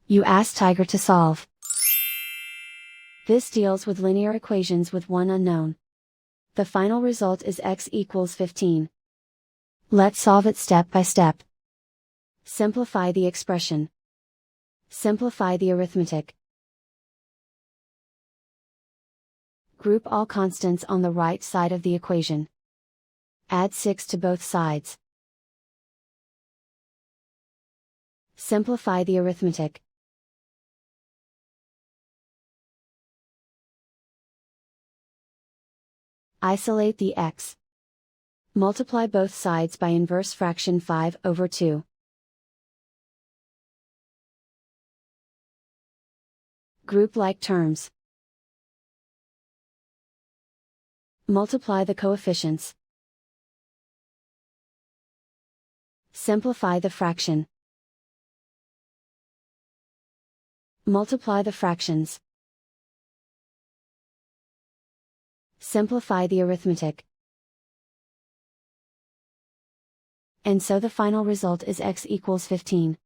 You ask Tiger to solve. This deals with linear equations with one unknown. The final result is x equals 15. Let's solve it step by step. Simplify the expression. Simplify the arithmetic. Group all constants on the right side of the equation. Add 6 to both sides. Simplify the arithmetic. Isolate the x. Multiply both sides by inverse fraction 5/2. Group like terms. Multiply the coefficients. Simplify the fraction. Multiply the fractions. Simplify the arithmetic. And so the final result is x equals 15.